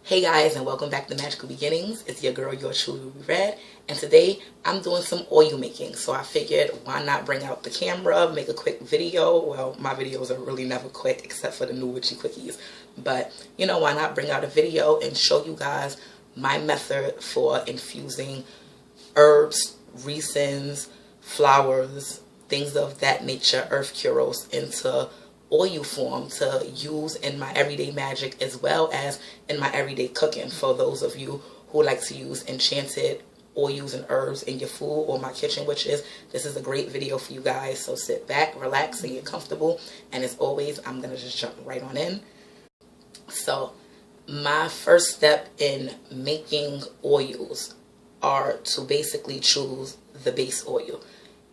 Hey guys, and welcome back to Magical Beginnings. It's your girl, your truly Ruby Red, and today I'm doing some oil making. So I figured, why not bring out the camera, make a quick video. Well, my videos are really never quick except for the new witchy quickies, but why not bring out a video and show you guys my method for infusing herbs, resins, flowers, things of that nature, earth curos, into oil form to use in my everyday magic as well as in my everyday cooking. For those of you who like to use enchanted oils and herbs in your food, or my kitchen witches, this is a great video for you guys. So sit back, relax, and get comfortable. And as always, I'm gonna just jump right on in. So my first step in making oils are to basically choose the base oil.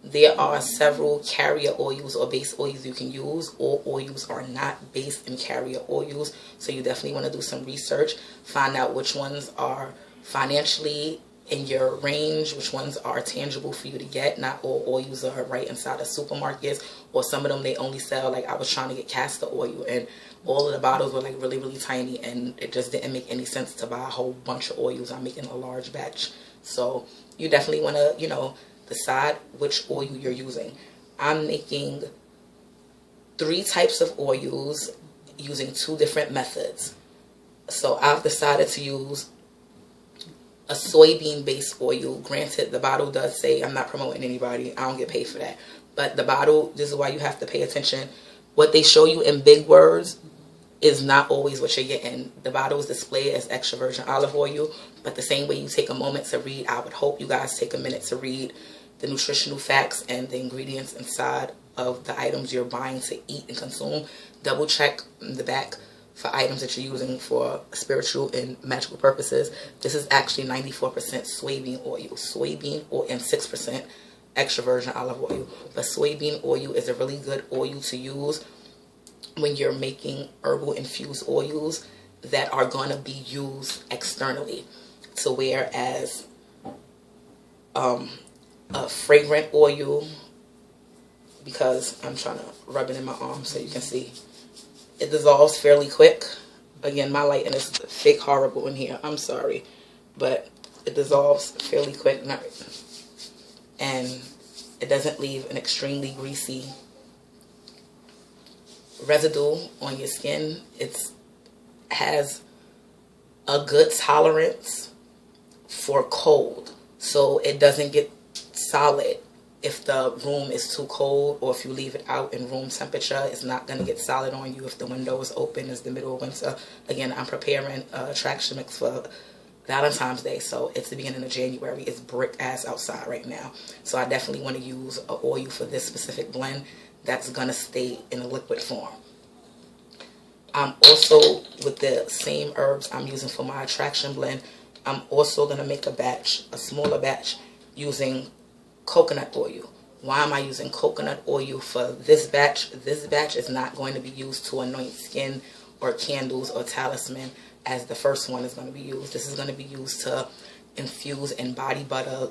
There are several carrier oils or base oils you can use. All oils are not based in carrier oils, so you definitely want to do some research, find out which ones are financially in your range, which ones are tangible for you to get. Not all oils are right inside of supermarkets, or some of them they only sell, like I was trying to get castor oil and all of the bottles were like really tiny, and it just didn't make any sense to buy a whole bunch of oils. I'm making a large batch, so you definitely want to decide which oil you're using. I'm making 3 types of oils using 2 different methods. So I've decided to use a soybean based oil. Granted, the bottle does say, I'm not promoting anybody, I don't get paid for that, but the bottle, this is why you have to pay attention. What they show you in big words is not always what you're getting. The bottle is displayed as extra virgin olive oil, but the same way you take a moment to read, I would hope you guys take a minute to read the nutritional facts and the ingredients inside of the items you're buying to eat and consume. Double check the back for items that you're using for spiritual and magical purposes. This is actually 94% soybean oil, and 6% extra virgin olive oil. But soybean oil is a really good oil to use when you're making herbal infused oils that are going to be used externally. So whereas a fragrant oil, because I'm trying to rub it in my arm so you can see, it dissolves fairly quick. Again, my lighting is fake horrible in here, I'm sorry, but it dissolves fairly quick, and it doesn't leave an extremely greasy residue on your skin. It has a good tolerance for cold, so it doesn't get solid if the room is too cold, or if you leave it out in room temperature. It's not going to get solid on you if the window is open. It's the middle of winter. Again, I'm preparing attraction mix for Valentine's Day, so it's the beginning of January. It's brick ass outside right now, so I definitely want to use an oil for this specific blend that's going to stay in a liquid form. I'm also, with the same herbs I'm using for my attraction blend, I'm also going to make a smaller batch using coconut oil. Why am I using coconut oil for this batch? This batch is not going to be used to anoint skin or candles or talisman as the first one is going to be used. This is going to be used to infuse in body butter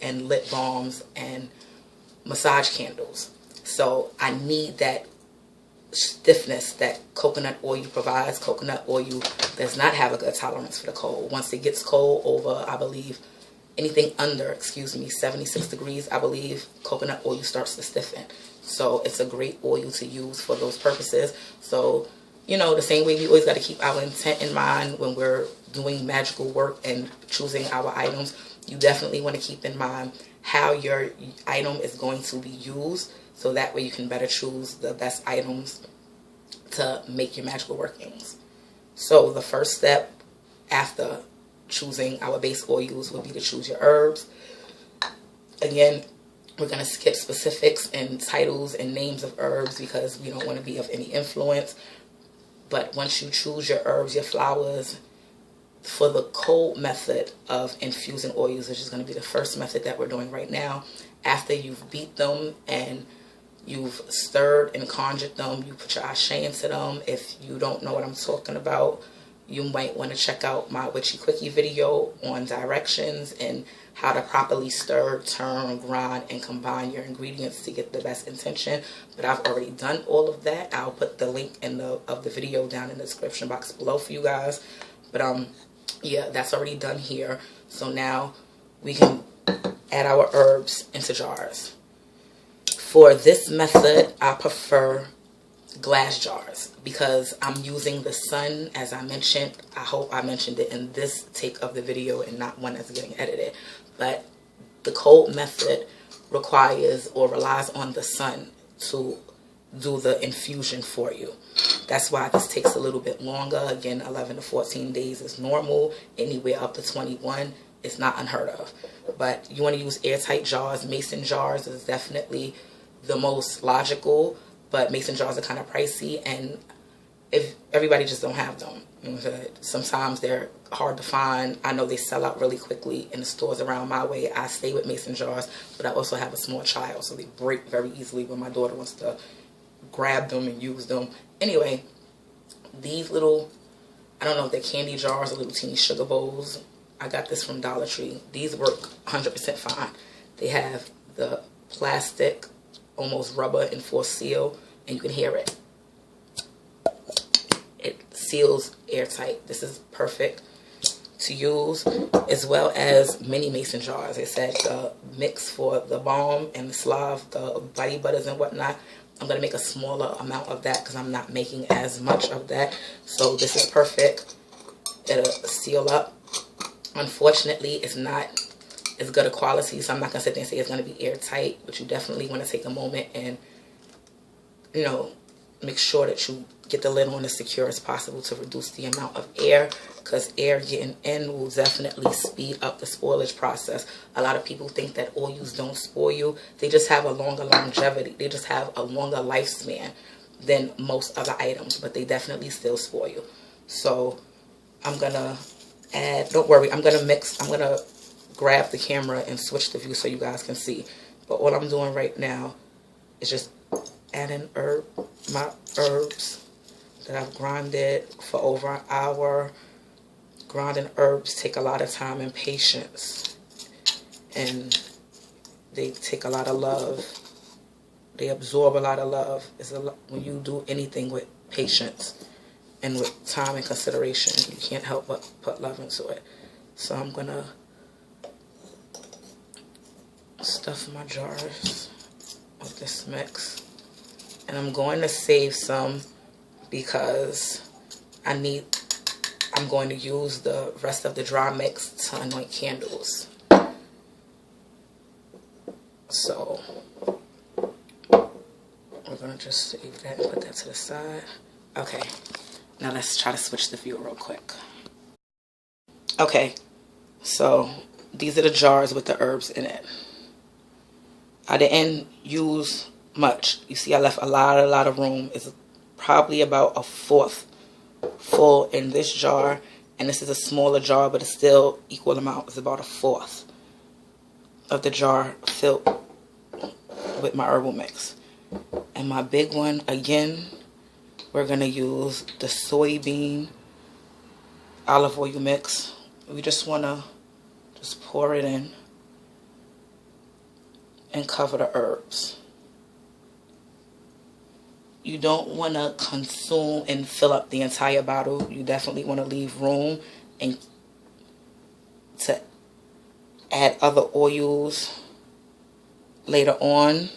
and lip balms and massage candles. So I need that stiffness that coconut oil provides. Coconut oil does not have a good tolerance for the cold. Once it gets cold over, I believe, anything under, 76 degrees, I believe coconut oil starts to stiffen. So it's a great oil to use for those purposes. So, the same way we always got to keep our intent in mind when we're doing magical work and choosing our items, you definitely want to keep in mind how your item is going to be used, so that way you can better choose the best items to make your magical workings. So the first step after choosing our base oils would be to choose your herbs. Again, we're going to skip specifics and titles and names of herbs because we don't want to be of any influence. But once you choose your herbs, your flowers, for the cold method of infusing oils, which is going to be the first method that we're doing right now, after you've beat them and you've stirred and conjured them, you put your ashe into them. If you don't know what I'm talking about, you might want to check out my witchy quickie video on directions and how to properly stir, turn, grind, and combine your ingredients to get the best intention. But I've already done all of that. I'll put the link of the video down in the description box below for you guys. But yeah, that's already done here. So now we can add our herbs into jars. For this method, I prefer glass jars because I'm using the sun, as I mentioned. I hope I mentioned it in this take of the video and not one that's getting edited. But the cold method requires or relies on the sun to do the infusion for you. That's why this takes a little bit longer. Again, 11 to 14 days is normal. Anywhere up to 21 is not unheard of. But you want to use airtight jars. Mason jars is definitely the most logical, but mason jars are kind of pricey, and if everybody just don't have them. You know, sometimes they're hard to find. I know they sell out really quickly in the stores around my way. I stay with mason jars, but I also have a small child, so they break very easily when my daughter wants to grab them and use them. Anyway, these little, I don't know if they're candy jars or little teeny sugar bowls. I got this from Dollar Tree. These work 100% fine. They have the plastic, almost rubber enforced seal, and you can hear it. It seals airtight. This is perfect to use, as well as mini mason jars. It said the mix for the balm and the Slav, the body butters and whatnot. I'm going to make a smaller amount of that because I'm not making as much of that. So this is perfect. It'll seal up. Unfortunately, it's not as good a quality, so I'm not going to sit there and say it's going to be airtight, but you definitely want to take a moment and, you know, make sure that you get the lid on as secure as possible to reduce the amount of air, because air getting in will definitely speed up the spoilage process. A lot of people think that oils don't spoil you. They just have a longer longevity. They just have a longer lifespan than most other items, but they definitely still spoil you. So I'm going to add, don't worry, I'm going to mix, I'm going to grab the camera and switch the view so you guys can see. But all I'm doing right now is just adding my herbs that I've grinded for over an hour. Grinding herbs take a lot of time and patience, and they take a lot of love. They absorb a lot of love. It's a lot, when you do anything with patience and with time and consideration, you can't help but put love into it. So I'm gonna stuff my jars with this mix, and I'm going to save some because I'm going to use the rest of the dry mix to anoint candles. So we're going to just save that and put that to the side. Okay, now let's try to switch the view real quick. Okay, so these are the jars with the herbs in it. I didn't use much. You see, I left a lot of room. It's probably about a fourth full in this jar, and this is a smaller jar, but it's still equal amount. It's about a fourth of the jar filled with my herbal mix. And my big one, again, we're gonna use the soybean olive oil mix. We just wanna just pour it in and cover the herbs. You don't want to consume and fill up the entire bottle. You definitely want to leave room and to add other oils later on,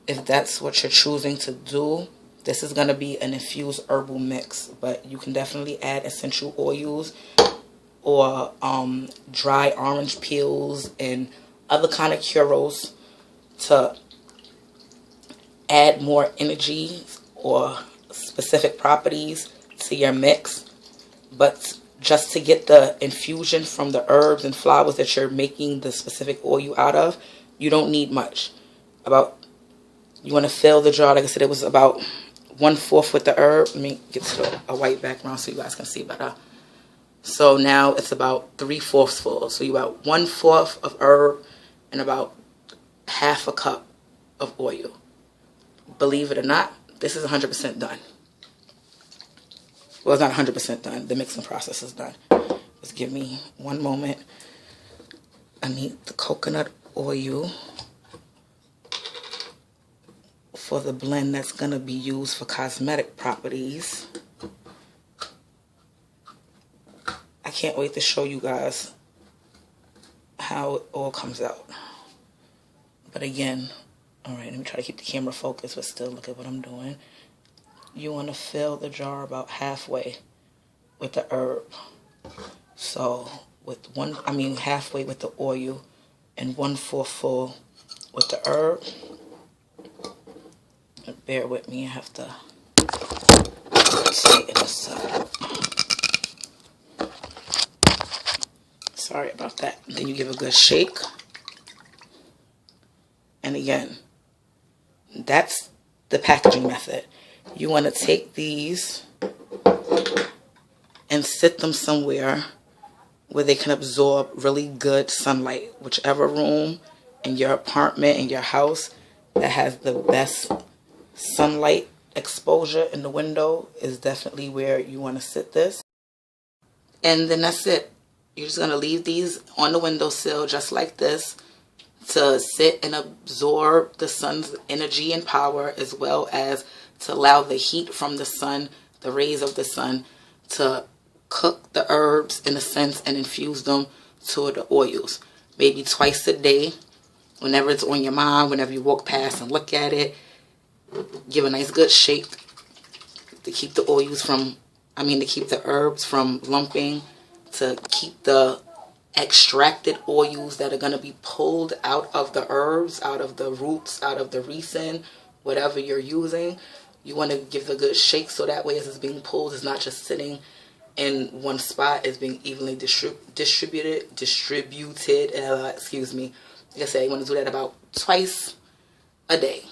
if that's what you're choosing to do. This is going to be an infused herbal mix, but you can definitely add essential oils or dry orange peels and other kind of curos to add more energy or specific properties to your mix. But just to get the infusion from the herbs and flowers that you're making the specific oil out of, you don't need much. You want to fill the jar, like I said, it was about 1/4 with the herb. Let me get to a white background so you guys can see better. So now it's about 3/4 full. So you about 1/4 of herb and about 1/2 cup of oil. Believe it or not, this is 100% done. Well, it's not 100% done. The mixing process is done. Just give me one moment. I need the coconut oil for the blend that's going to be used for cosmetic properties. can't wait to show you guys how it all comes out. But again, alright, let me try to keep the camera focused, but still look at what I'm doing. You want to fill the jar about halfway with the herb. So with halfway with the oil and 1/4 full with the herb. And bear with me, I have to tighten this up. Sorry about that. Then you give a good shake. And again, that's the packaging method. You want to take these and sit them somewhere where they can absorb really good sunlight. Whichever room in your apartment, in your house, that has the best sunlight exposure in the window is definitely where you want to sit this. And then that's it. You're just going to leave these on the windowsill just like this to sit and absorb the sun's energy and power, as well as to allow the heat from the sun, the rays of the sun, to cook the herbs in a sense and infuse them to the oils. Maybe twice a day, whenever it's on your mind, whenever you walk past and look at it, give a nice good shake to keep the oils from, to keep the herbs from lumping, to keep the extracted oils that are going to be pulled out of the herbs, out of the roots, out of the resin, whatever you're using. You want to give a good shake so that way as it's being pulled, it's not just sitting in one spot, it's being evenly distributed, excuse me. Like I said, you want to do that about twice a day.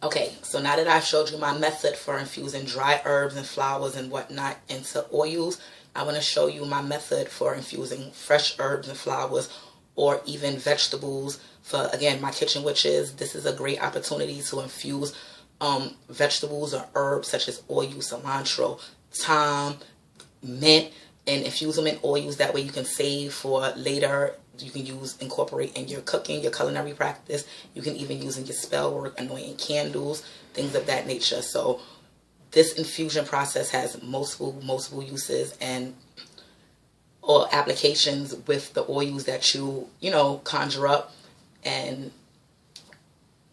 Okay, so now that I've showed you my method for infusing dry herbs and flowers and whatnot into oils, I want to show you my method for infusing fresh herbs and flowers or even vegetables. For, again, my kitchen witches, this is a great opportunity to infuse vegetables or herbs such as oil, cilantro, thyme, mint, and infuse them in oils. That way you can save for later. You can incorporate in your cooking, your culinary practice. You can even use in your spell work, anointing candles, things of that nature. So this infusion process has multiple uses and or applications with the oils that you conjure up. And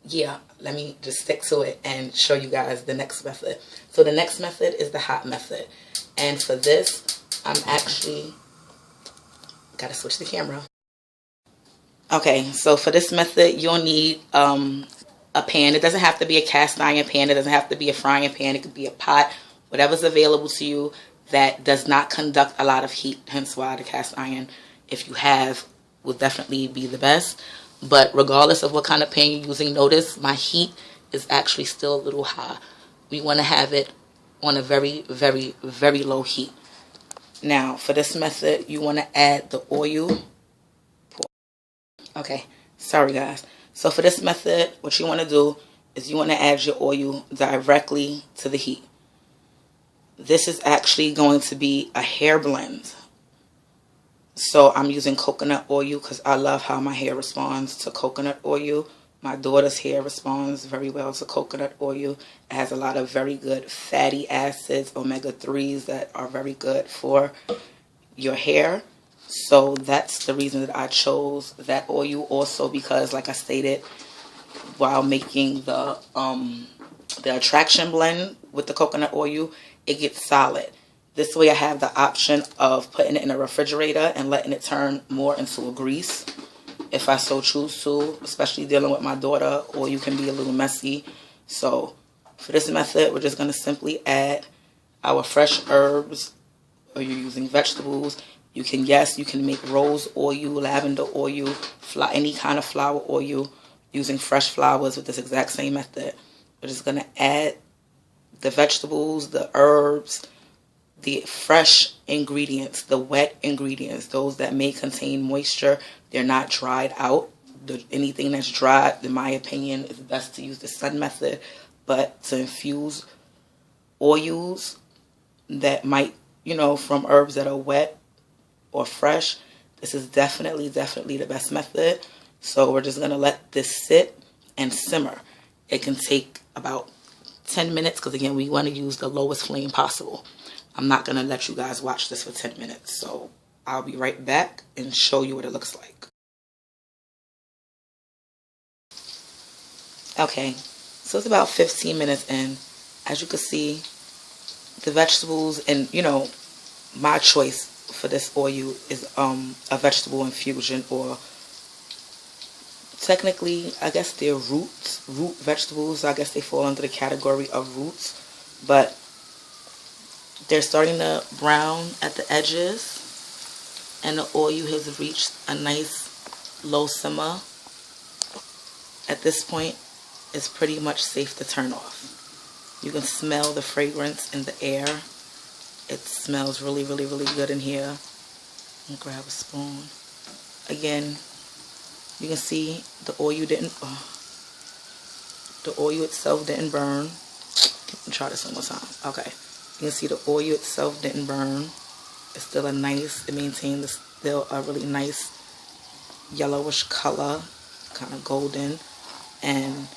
yeah, let me just stick to it and show you guys the next method. So the next method is the hot method. And for this, I'm actually gotta switch the camera. Okay, so for this method, you'll need a pan. It doesn't have to be a cast iron pan. It doesn't have to be a frying pan. It could be a pot, whatever's available to you that does not conduct a lot of heat. Hence why the cast iron, if you have, will definitely be the best. But regardless of what kind of pan you're using, notice my heat is actually still a little high. We want to have it on a very, very, very low heat. Now, for this method, you want to add the oil. Okay, sorry guys. So for this method, what you want to do is you want to add your oil directly to the heat. This is actually going to be a hair blend. So I'm using coconut oil because I love how my hair responds to coconut oil. My daughter's hair responds very well to coconut oil. It has a lot of very good fatty acids, omega-3s that are very good for your hair. So that's the reason that I chose that oil. Also because, like I stated, while making the attraction blend with the coconut oil, it gets solid. This way I have the option of putting it in a refrigerator and letting it turn more into a grease if I so choose to, especially dealing with my daughter. Oil can be a little messy. So for this method, we're just going to simply add our fresh herbs, or you're using vegetables. You can make rose oil, lavender oil, any kind of flower oil using fresh flowers with this exact same method. We're just going to add the vegetables, the herbs, the fresh ingredients, the wet ingredients, those that may contain moisture. They're not dried out. Anything that's dried, in my opinion, is best to use the sun method. But to infuse oils that might, from herbs that are wet or fresh, this is definitely the best method. So we're just going to let this sit and simmer. It can take about 10 minutes because, again, we want to use the lowest flame possible. I'm not going to let you guys watch this for 10 minutes. So I'll be right back and show you what it looks like. Okay, so it's about 15 minutes in. As you can see, the vegetables, and you know, my choice for this oil is a vegetable infusion, or technically I guess they're root vegetables. I guess they fall under the category of roots, but they're starting to brown at the edges, and the oil has reached a nice low simmer. At this point, it's pretty much safe to turn off. You can smell the fragrance in the air. It smells really, really, really good in here. I'm gonna grab a spoon. Again, you can see the oil itself didn't burn. Let me try this one more time. Okay, you can see the oil itself didn't burn. It's still it maintains still a really nice yellowish color, kind of golden. And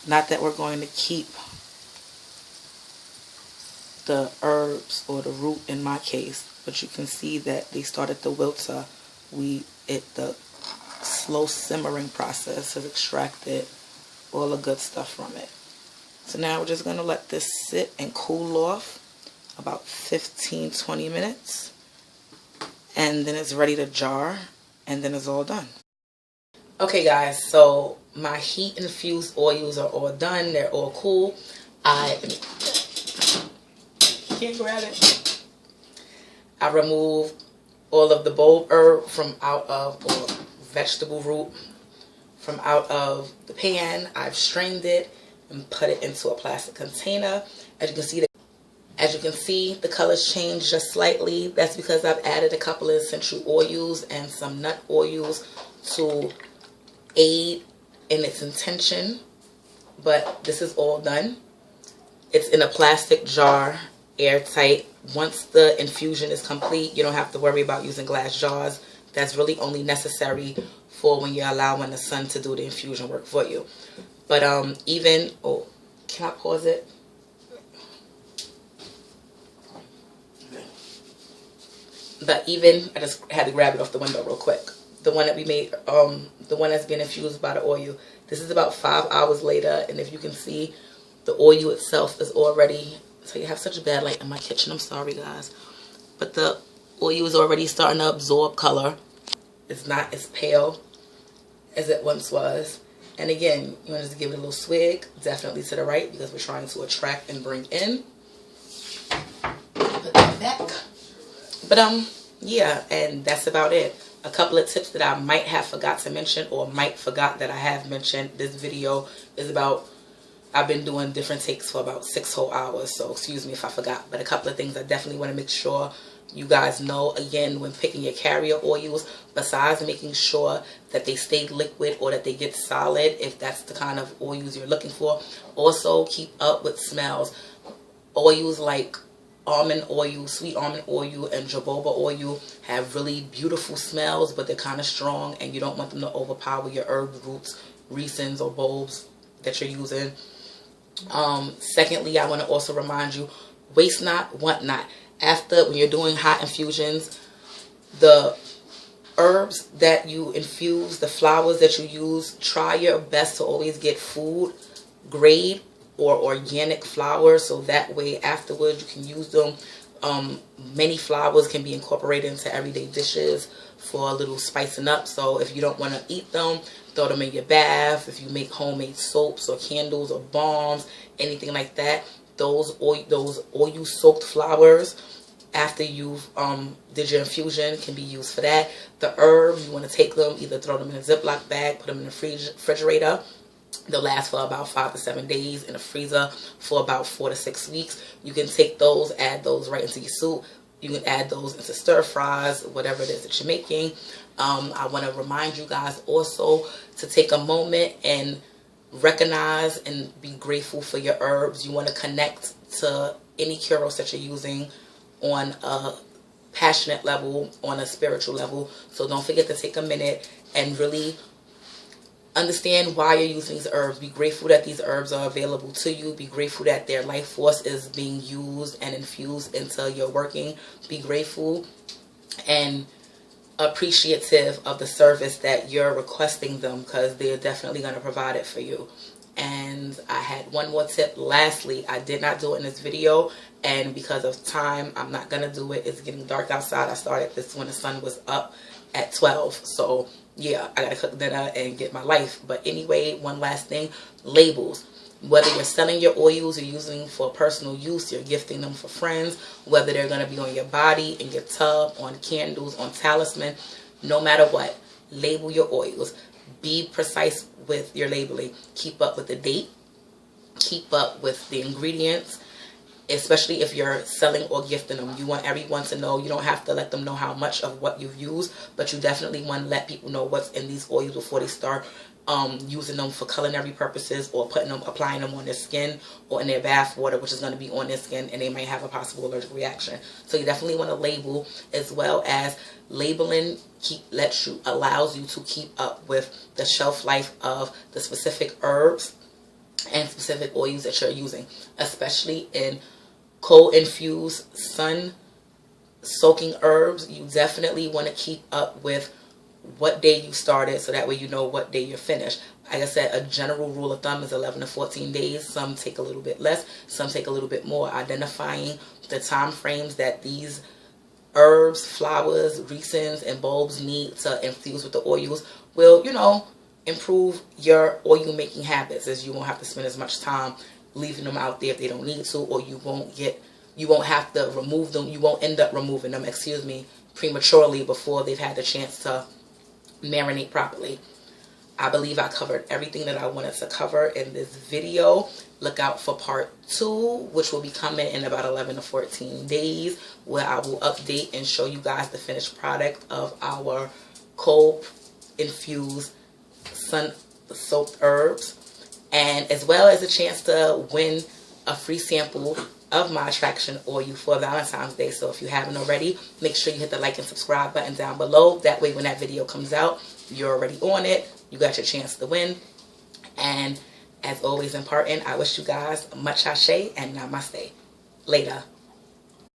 not that we're going to keep the herbs or the root in my case, but you can see that they started to wilter. The slow simmering process has extracted all the good stuff from it. So now we're just going to let this sit and cool off about 15-20 minutes, and then it's ready to jar, and then it's all done. Okay guys, so my heat infused oils are all done. They're all cool. I can't grab it. I removed all of the bulb herb from out of, or vegetable root from out of the pan. I've strained it and put it into a plastic container. As you can see, the colors changed just slightly. That's because I've added a couple of essential oils and some nut oils to aid in its intention. But this is all done. It's in a plastic jar, airtight. Once the infusion is complete, you don't have to worry about using glass jars. That's really only necessary for when you're allowing the sun to do the infusion work for you. But can I pause it? But even, I just had to grab it off the window real quick. The one that we made, the one that's been infused by the oil. This is about 5 hours later, and if you can see, the oil itself is already, so you have such a bad light in my kitchen, I'm sorry guys. But the oil is already starting to absorb color. It's not as pale as it once was. And again, you want to just give it a little swig, definitely to the right, because we're trying to attract and bring in. Put that back. But yeah, and that's about it. A couple of tips that I might have forgot to mention, or might forgot that I have mentioned. This video is about, I've been doing different takes for about 6 whole hours, so excuse me if I forgot. But a couple of things I definitely want to make sure you guys know, again, when picking your carrier oils, besides making sure that they stay liquid or that they get solid, if that's the kind of oils you're looking for. Also, keep up with smells. Oils like almond oil, sweet almond oil, and jojoba oil have really beautiful smells, but they're kind of strong, and you don't want them to overpower your herbs, roots, resins, or bulbs that you're using. Secondly, I want to also remind you, waste not, want not. When you're doing hot infusions, the herbs that you infuse, the flowers that you use, try your best to always get food grade or organic flowers, so that way afterwards you can use them. Many flowers can be incorporated into everyday dishes for a little spicing up. So if you don't want to eat them, throw them in your bath. If you make homemade soaps or candles or balms, anything like that, those oil soaked flowers after you've did your infusion can be used for that. The herbs, you want to take them, either throw them in a Ziploc bag, put them in the refrigerator. They'll last for about 5 to 7 days, in the freezer for about 4 to 6 weeks. You can take those, add those right into your soup. You can add those into stir fries, whatever it is that you're making. I want to remind you guys also to take a moment and recognize and be grateful for your herbs. You want to connect to any curos that you're using on a passionate level, on a spiritual level. So don't forget to take a minute and really Understand why you're using these herbs. Be grateful that these herbs are available to you. Be grateful that their life force is being used and infused into your working. Be grateful and appreciative of the service that you're requesting them, because they're definitely going to provide it for you. And I had one more tip. Lastly, I did not do it in this video, and because of time, I'm not going to do it. It's getting dark outside. I started this when the sun was up at 12. So yeah, I got to cook dinner and get my life. But anyway, one last thing, labels. Whether you're selling your oils, you're using for personal use, you're gifting them for friends, whether they're going to be on your body, in your tub, on candles, on talisman, no matter what, label your oils. Be precise with your labeling. Keep up with the date. Keep up with the ingredients, especially if you're selling or gifting them. You want everyone to know. You don't have to let them know how much of what you've used, but you definitely want to let people know what's in these oils before they start using them for culinary purposes, or applying them on their skin, or in their bath water, which is going to be on their skin, and they may have a possible allergic reaction. So you definitely want to label, as well as labeling allows you to keep up with the shelf life of the specific herbs and specific oils that you're using, especially in cold infused sun soaking herbs. You definitely want to keep up with what day you started, so that way you know what day you're finished. Like I said, a general rule of thumb is 11 to 14 days. Some take a little bit less, some take a little bit more. Identifying the time frames that these herbs, flowers, resins, and bulbs need to infuse with the oils will, you know, improve your oil making habits, as you won't have to spend as much time leaving them out there if they don't need to, or you won't have to remove them. You won't end up removing them, excuse me, prematurely before they've had the chance to marinate properly. I believe I covered everything that I wanted to cover in this video. Look out for part 2, which will be coming in about 11 to 14 days, where I will update and show you guys the finished product of our cold infused sun soaked herbs, and as well as a chance to win a free sample of my attraction oil for Valentine's Day. So if you haven't already, make sure you hit the like and subscribe button down below. That way when that video comes out, you're already on it. You got your chance to win. And as always in parting, I wish you guys much ashe and namaste. Later.